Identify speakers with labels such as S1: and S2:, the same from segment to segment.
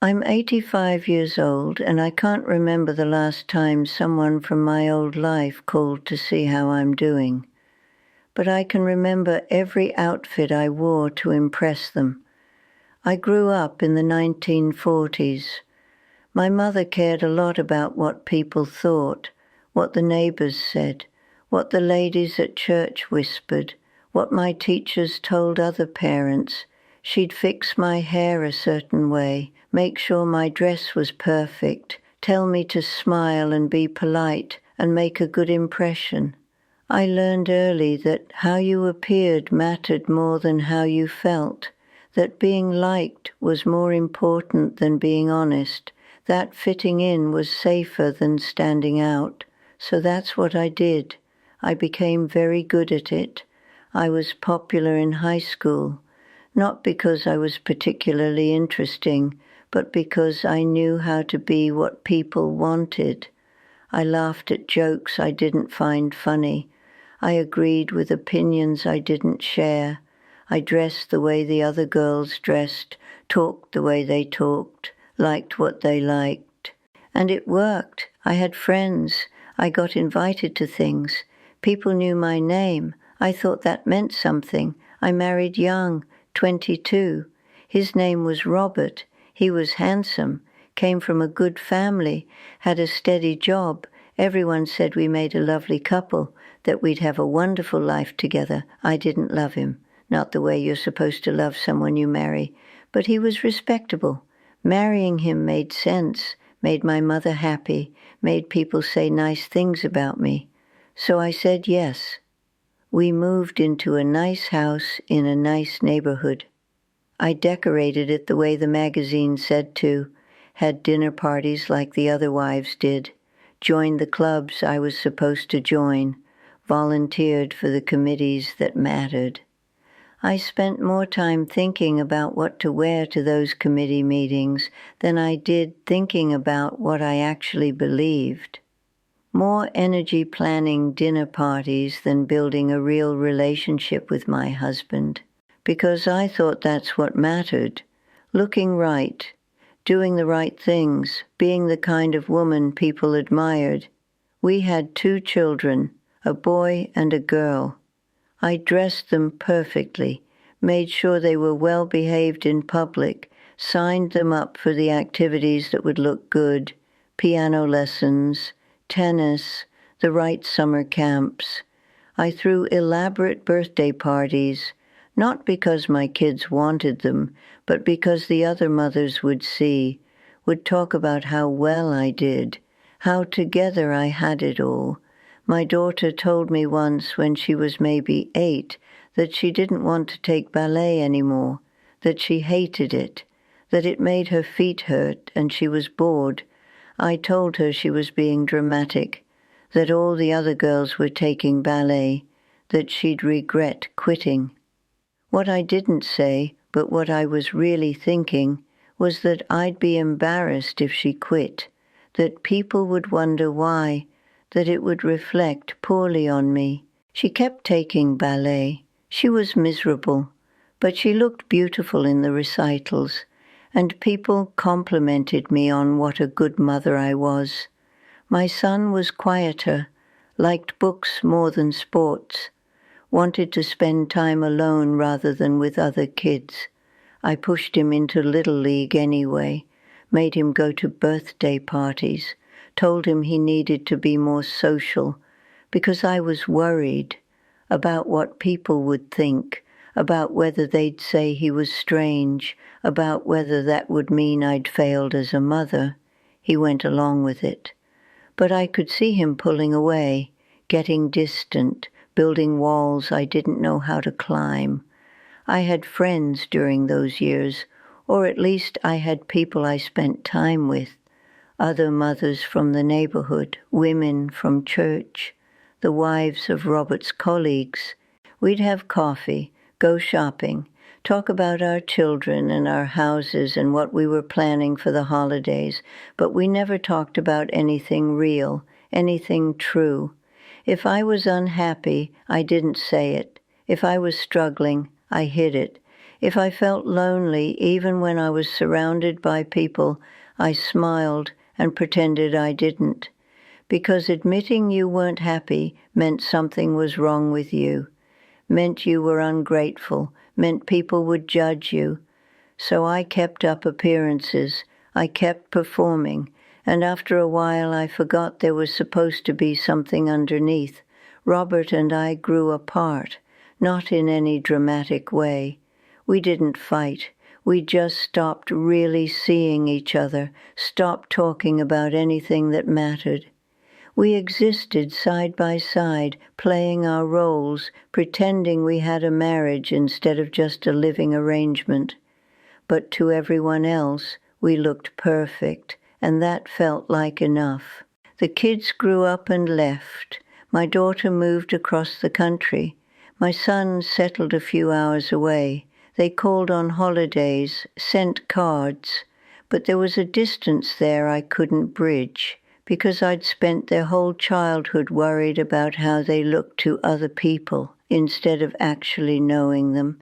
S1: I'm 85 years old, and I can't remember the last time someone from my old life called to see how I'm doing. But I can remember every outfit I wore to impress them. I grew up in the 1940s. My mother cared a lot about what people thought, what the neighbors said, what the ladies at church whispered, what my teachers told other parents. She'd fix my hair a certain way, make sure my dress was perfect, tell me to smile and be polite and make a good impression. I learned early that how you appeared mattered more than how you felt, that being liked was more important than being honest, that fitting in was safer than standing out. So that's what I did. I became very good at it. I was popular in high school, not because I was particularly interesting, but because I knew how to be what people wanted. I laughed at jokes I didn't find funny. I agreed with opinions I didn't share. I dressed the way the other girls dressed, talked the way they talked, liked what they liked. And it worked. I had friends. I got invited to things. People knew my name. I thought that meant something. I married young, 22. His name was Robert. He was handsome, came from a good family, had a steady job. Everyone said we made a lovely couple, that we'd have a wonderful life together. I didn't love him, not the way you're supposed to love someone you marry, but he was respectable. Marrying him made sense, made my mother happy, made people say nice things about me. So I said yes. We moved into a nice house in a nice neighborhood. I decorated it the way the magazine said to, had dinner parties like the other wives did, joined the clubs I was supposed to join, volunteered for the committees that mattered. I spent more time thinking about what to wear to those committee meetings than I did thinking about what I actually believed. More energy planning dinner parties than building a real relationship with my husband, because I thought that's what mattered. Looking right, doing the right things, being the kind of woman people admired. We had 2 children, a boy and a girl. I dressed them perfectly, made sure they were well behaved in public, signed them up for the activities that would look good, piano lessons, tennis, the right summer camps. I threw elaborate birthday parties, not because my kids wanted them, but because the other mothers would see, would talk about how well I did, how together I had it all. My daughter told me once when she was maybe 8 that she didn't want to take ballet anymore, that she hated it, that it made her feet hurt and she was bored. I told her she was being dramatic, that all the other girls were taking ballet, that she'd regret quitting. What I didn't say, but what I was really thinking, was that I'd be embarrassed if she quit, that people would wonder why, that it would reflect poorly on me. She kept taking ballet. She was miserable, but she looked beautiful in the recitals, and people complimented me on what a good mother I was. My son was quieter, liked books more than sports, wanted to spend time alone rather than with other kids. I pushed him into Little League anyway, made him go to birthday parties, told him he needed to be more social, because I was worried about what people would think, about whether they'd say he was strange, about whether that would mean I'd failed as a mother. He went along with it. But I could see him pulling away, getting distant, building walls I didn't know how to climb. I had friends during those years, or at least I had people I spent time with, other mothers from the neighborhood, women from church, the wives of Robert's colleagues. We'd have coffee, go shopping, talk about our children and our houses and what we were planning for the holidays, but we never talked about anything real, anything true. If I was unhappy, I didn't say it. If I was struggling, I hid it. If I felt lonely, even when I was surrounded by people, I smiled and pretended I didn't. Because admitting you weren't happy meant something was wrong with you, meant you were ungrateful, meant people would judge you. So I kept up appearances, I kept performing, and after a while I forgot there was supposed to be something underneath. Robert and I grew apart, not in any dramatic way. We didn't fight. We just stopped really seeing each other, stopped talking about anything that mattered. We existed side by side, playing our roles, pretending we had a marriage instead of just a living arrangement. But to everyone else, we looked perfect, and that felt like enough. The kids grew up and left. My daughter moved across the country. My son settled a few hours away. They called on holidays, sent cards, but there was a distance there I couldn't bridge, because I'd spent their whole childhood worried about how they looked to other people instead of actually knowing them.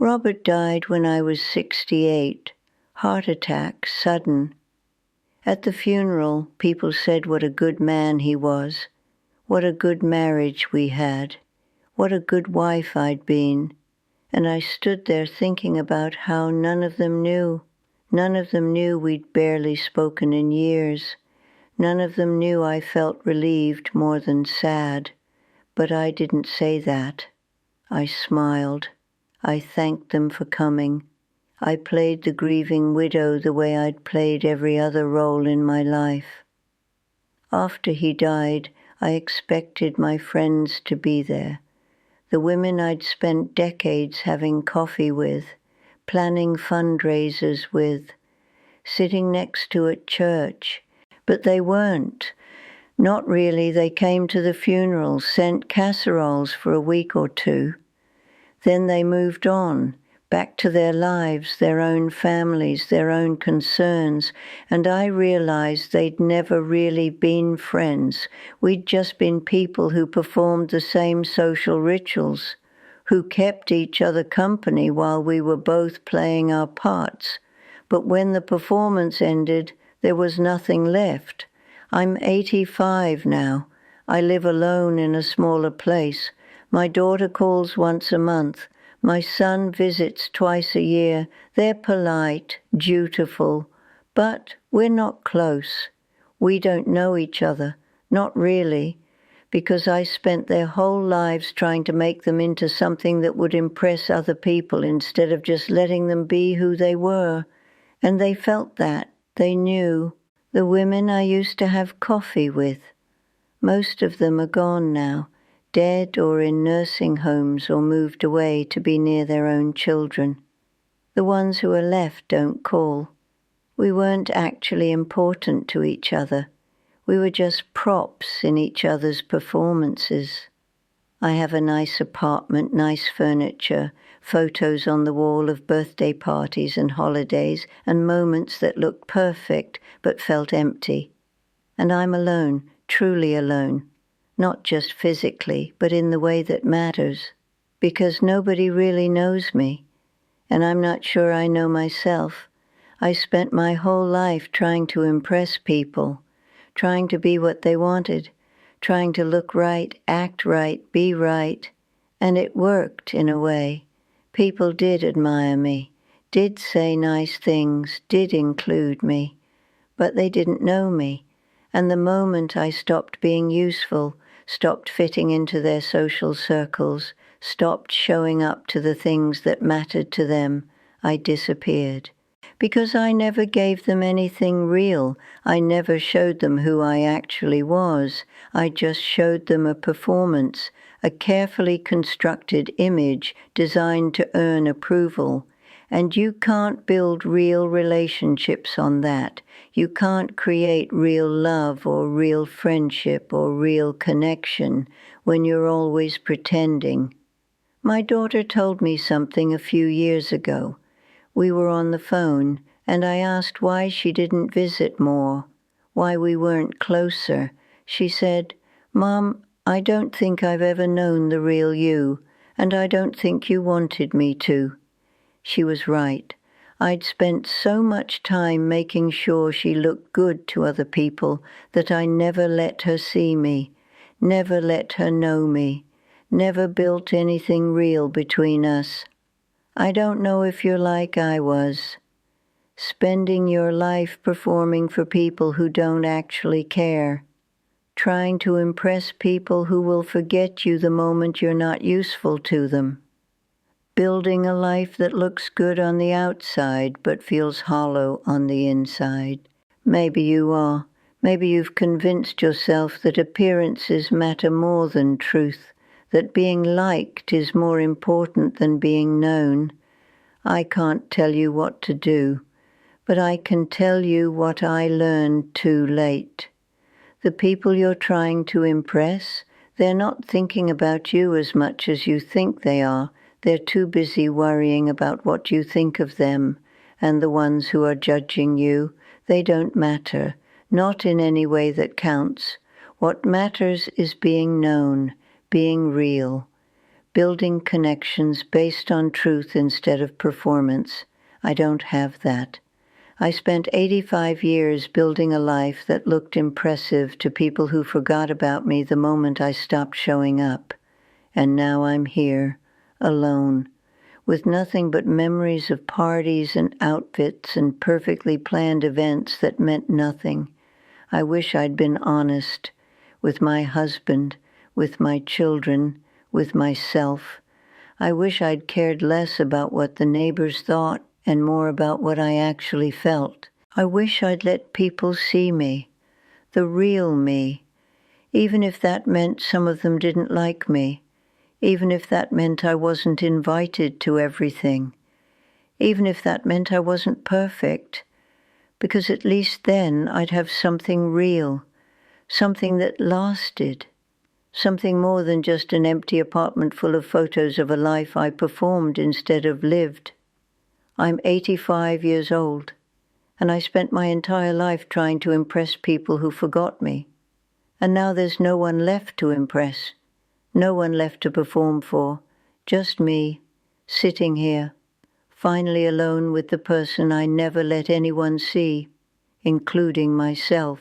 S1: Robert died when I was 68, heart attack, sudden. At the funeral, people said what a good man he was, what a good marriage we had, what a good wife I'd been, and I stood there thinking about how none of them knew. None of them knew we'd barely spoken in years. None of them knew I felt relieved more than sad. But I didn't say that. I smiled. I thanked them for coming. I played the grieving widow the way I'd played every other role in my life. After he died, I expected my friends to be there. The women I'd spent decades having coffee with, planning fundraisers with, sitting next to at church. But they weren't. Not really. They came to the funeral, sent casseroles for a week or two. Then they moved on, back to their lives, their own families, their own concerns, and I realized they'd never really been friends. We'd just been people who performed the same social rituals, who kept each other company while we were both playing our parts. But when the performance ended, there was nothing left. I'm 85 now. I live alone in a smaller place. My daughter calls once a month. My son visits twice a year. They're polite, dutiful, but we're not close. We don't know each other, not really, because I spent their whole lives trying to make them into something that would impress other people instead of just letting them be who they were. And they felt that. They knew. The women I used to have coffee with. Most of them are gone now, dead or in nursing homes or moved away to be near their own children. The ones who are left don't call. We weren't actually important to each other. We were just props in each other's performances. I have a nice apartment, nice furniture, photos on the wall of birthday parties and holidays, and moments that looked perfect but felt empty. And I'm alone, truly alone, not just physically, but in the way that matters, because nobody really knows me, and I'm not sure I know myself. I spent my whole life trying to impress people, trying to be what they wanted, trying to look right, act right, be right, and it worked in a way. People did admire me, did say nice things, did include me, but they didn't know me. And the moment I stopped being useful, stopped fitting into their social circles, stopped showing up to the things that mattered to them, I disappeared. Because I never gave them anything real. I never showed them who I actually was. I just showed them a performance, a carefully constructed image designed to earn approval. And you can't build real relationships on that. You can't create real love or real friendship or real connection when you're always pretending. My daughter told me something a few years ago. We were on the phone, and I asked why she didn't visit more, why we weren't closer. She said, "Mom, I don't think I've ever known the real you, and I don't think you wanted me to." She was right. I'd spent so much time making sure she looked good to other people that I never let her see me, never let her know me, never built anything real between us. I don't know if you're like I was, spending your life performing for people who don't actually care, trying to impress people who will forget you the moment you're not useful to them, building a life that looks good on the outside but feels hollow on the inside. Maybe you are. Maybe you've convinced yourself that appearances matter more than truth, that being liked is more important than being known. I can't tell you what to do, but I can tell you what I learned too late. The people you're trying to impress, they're not thinking about you as much as you think they are. They're too busy worrying about what you think of them, and the ones who are judging you, they don't matter, not in any way that counts. What matters is being known, being real, building connections based on truth instead of performance. I don't have that. I spent 85 years building a life that looked impressive to people who forgot about me the moment I stopped showing up. And now I'm here, alone, with nothing but memories of parties and outfits and perfectly planned events that meant nothing. I wish I'd been honest with my husband, with my children, with myself. I wish I'd cared less about what the neighbors thought and more about what I actually felt. I wish I'd let people see me, the real me, even if that meant some of them didn't like me, even if that meant I wasn't invited to everything, even if that meant I wasn't perfect, because at least then I'd have something real, something that lasted, something more than just an empty apartment full of photos of a life I performed instead of lived. I'm 85 years old, and I spent my entire life trying to impress people who forgot me. And now there's no one left to impress, no one left to perform for, just me, sitting here, finally alone with the person I never let anyone see, including myself.